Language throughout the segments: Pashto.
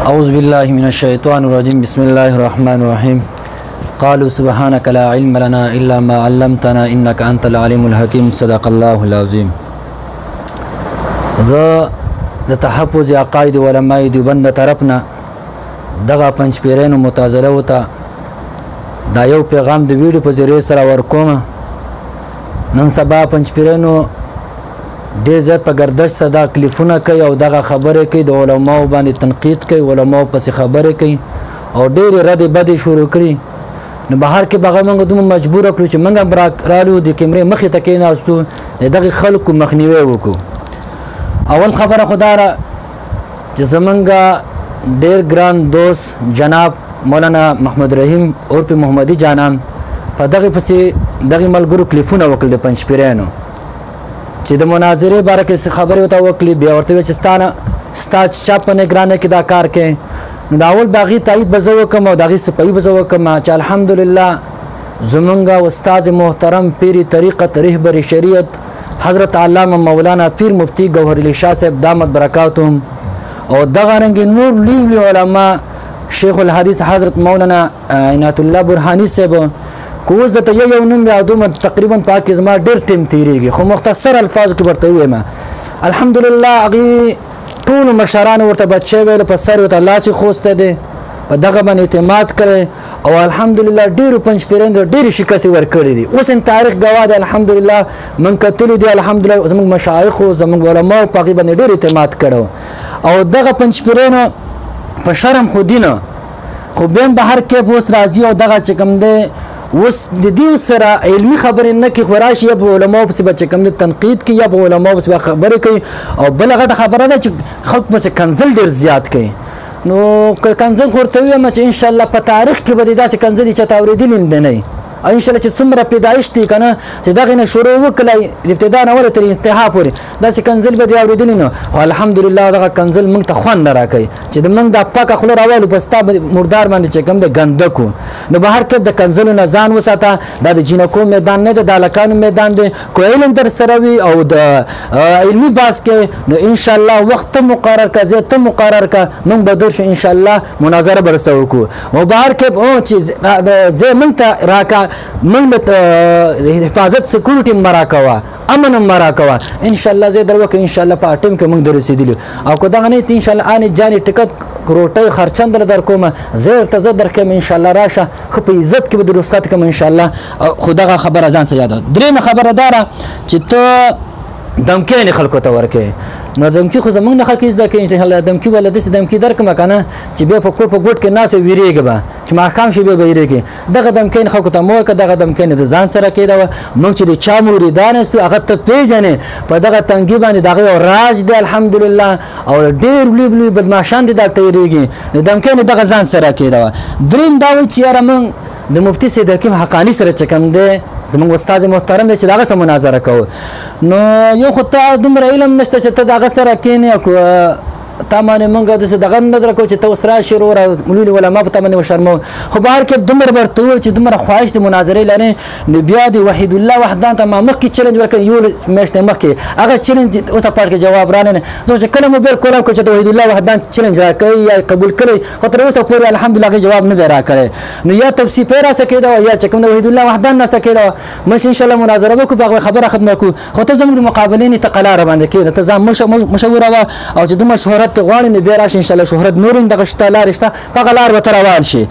أعوذ بالله من الشيطان الرجيم بسم الله الرحمن الرحيم قالوا سبحانك لا علم لنا إلا ما علمتنا إنك أنت العليم الحكيم صدق الله العظيم. ز د تحفظ عقاید علماء دیوبند طرفنا دغه پنځپیرانو متازله وته دا یو پیغام د ویډیو په ذریعه سره ورکوم. نن سبا پنځپیرانو ډېر زیات په ګردش سره دا کلیفونه کوي او دغه خبرې کوي، د علماو باندې تنقید کوي، علماو پسې خبرې کوي او ډېرې ردې بدې شروع کړي. نو بهر کې به هغه موږ دومره مجبوره کړو چې موږ هم رالو د کیمرې مخې ته کېناستو، د دغې خلکو مخنیوی وکړو. اول خبره خو دا ده چې زمونږ ډېر ګران دوست جناب مولانا محمد رحیم عرف محمدي جانان په دغې پسې دغې ملګرو کلیفونه وکړل د پنځپیرانو چې د مناظرې باره کې خبرې ورته وکړي. بیا ورته وویل چې ستا چا په نګرانۍ کې دا کار کوې. نو د اول به هغې تایید به زه وکړم او د هغې صفایي به زه وکړم چې الحمدلله زمونږ استاد محترم پیر طریقت رهبر شریعت حضرت علامه مولانا پیر مفتی گوهر علی شاه صاحب دامت برکاتهم او دغه رنګې نور لوی علما شیخ الحدیث حضرت مولانا عنایت الله برهانی صاحب که اوس درته یو نوم یادوم تقریبا په هغې کې زما ډېر ټیم تېرېږي، خو مختصر الفاظو کې ورته ووایم الحمدلله هغې ټولو مشرانو ورته بچی ویلو، په سر ورته لاس یې خوستی دی، په دغه باندې اعتماد کړی او الحمدلله ډېرو پنځپیرانو ته ډېرې شکستې ورکړي دي. اوس تاریخ ګواه دی الحمدلله موږ کتلي دي الحمدلله زموږ مشایخو زموږ علماو په هغې باندې ډېر اعتماد کړی او دغه پنځپیرانو په شرم خو دینه خو بیا هم بهر کې اوس راځي او دغه چې کوم دی اوس د دې سره علمي خبرې نه کوي، خو راشي یا په علماو پسې به چې کوم دی تنقید کوي یا په علماو پسې به خبرې کوي. او بله غټه خبره ده چې خلک پسې کنزل ډېر زیات کوي. نو که کنزل خو ورته ووایم چې انشاءالله په تاریخ کې به دې داسې کنزلې چاته اورېدلي نه او انشاءالله چې څومره پیدایش دی که نه چې دغې نه شروع وکړی د ابتدا نه ولې تر انتها پورې داسې کنزل به دې اورېدلي نه، خو الحمدلله دغه کنزل موږ ته خوند نه راکوي چې د موږ دا پاکه خوله راوالو په ستا مردار باندې چې کوم د ګندکو. نو بهر کې د کنزلو نه ځان وساته، دا د جینکو میدان نه دی، د هلکانو میدان دی. که علم در سره وي او د علمي بحث کې نو انشاءالله وخت ته مقرر که ځای ته مقرر که موږ به درشو انشاءالله مناظره به درسره وکړو. او بهر کې چې ځای موږ ته راکړه موږ له حفاظت سکیورټي هم راکوه، امن هم راکوه انشاءالله ځای در وکړه انشاءالله په ټیم کې موږ در رسېدلي. او که دغه نه انشاءالله آنې جانې ټکټ روټۍ خرچه هم در کومه زه درته زه درکوم انشاءالله راشه ښه په عزت کې به د رخصت کوم انشاءالله. خو دغه خبره ځان سره یاده. درېیمه خبره دا ده چې ته دمکې خلکو ته ورکوې. نو دمکي خو زمونږ نه خلک زده کوي انشاءالله دمکي ولا داسې دمکي درکړم که نه چې بیا په کور په ګوټ کې ناست ویرېږي به چې ماښام شي بیا به ویرېږي. دغه دمکۍ خلکو ته مه ورکړه، دغه دمکۍ د ځان سره کېدوه. موږ چې د چا مریدان یستو هغه ته پېژنې په دغه تنګي باندې د هغه یو راج دی الحمدلله او ډېر لوی بدماشان دي دلته ویرېږي. د دمکۍ دغه ځان سره کېدوه. درېیم دا وایي چې یاره موږ د مفتي سید حکیم حقاني سره چې کوم دی زمونږ استاد محترم دی چې د هغه سره مناظره کوو. نو یو خو ته دومره علم نشته چې ته د هغه سره کښېنې او تا باندې موږ داسې دغه نه درکوو چې ته اوس راشې وروره لوی علما په تا باندې وشرموو. خو بهر کې دومره به ورته ووایو چې دومره خواهش د مناظرې لرې نو بیا د وحید الله وحدان ته ما مخکې چلنج ورکړی یولس میاشتې مخکې هغه چلنج اوس پاټ کې جواب رانه نه زه چې کله موبایل کولم که چې د وحید الله وحدان چلنج راکوي یا قبول کړی خو تر اوسه پورې الحمدلله هغې جواب نه دی راکړی. نو یا توصیفې راسه کېده یا چې کوم د وحید الله وحدان راسه کېده مس انشاءالله مناظره وکړو په هغه خبره ختمه کړو. خو ته زموږ د مقابلې نه ته قلاره باندې کېده ته ځان مشوره وه او چې دومره شهرت غواړې نو بیا راشي انشاءالله شهرت نور هم دغه شته لارې شته په هغه لار به ته روان شي.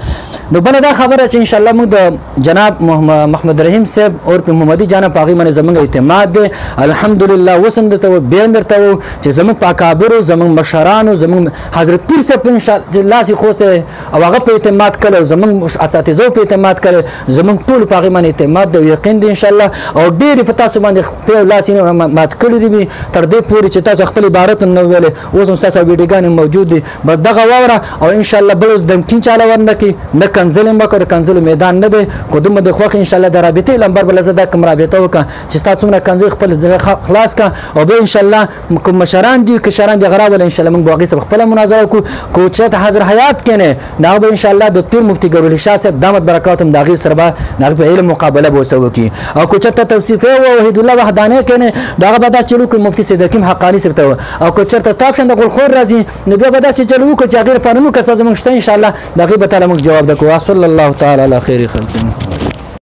نو بله دا خبره چې انشاءالله موږ د جناب محمد رحیم صاحب عرف محمدي جانب په هغې باندې زموږ اعتماد دی الحمدلله. اوس هم درته وو بیا هم درته وو چې زموږ په اکابرو زموږ مشرانو زموږ حضرت پیر صاحب لاس یې خوستی او هغه په اعتماد کړی او زموږ اساتذو په اعتماد کړی زموږ ټولو په هغې باندې اعتماد دی او یقین دی انشاءالله. او ډېرې په تاسو باندې پی او لاس یې مات کړي دي تر دې پورې چې تاسو خپل عبارت نه ویلې اوس هم ستاسو ویډیوګانې موجود دي. بس دغه واوره او انشاءالله بل اوس دمکین چاله ورنه کړي نه کنزل مکر کنزل میدان نه دی قدم د خوخ ان شاء الله د رابطې لمبر بل زده کوم رابطه وکړه چې تاسو څومره کنزل خپل خلاص کا او به ان شاء الله کوم مشران دي کشران دي غرا ول ان شاء الله موږ باغی خپل مناظره کو چې حاضر حیات کینه دا به ان شاء الله د پیر مفتی ګورل شاه صاحب دامت برکاتهم داغي سربا دغه په علم مقابله بوسو کی او کو چرته توصیف او وحید الله وحدانه کینه دغه به دا چلو کوم مفتی سید حکیم حقانی صاحب ته او کو چرته تاب شند غل خور راځي نو بیا به دا چلو کو چې غیر پرنو کسه زمونږ شته ان شاء الله دغه به تعالی موږ جواب دکو صلی الله تعالی علی خیر خلق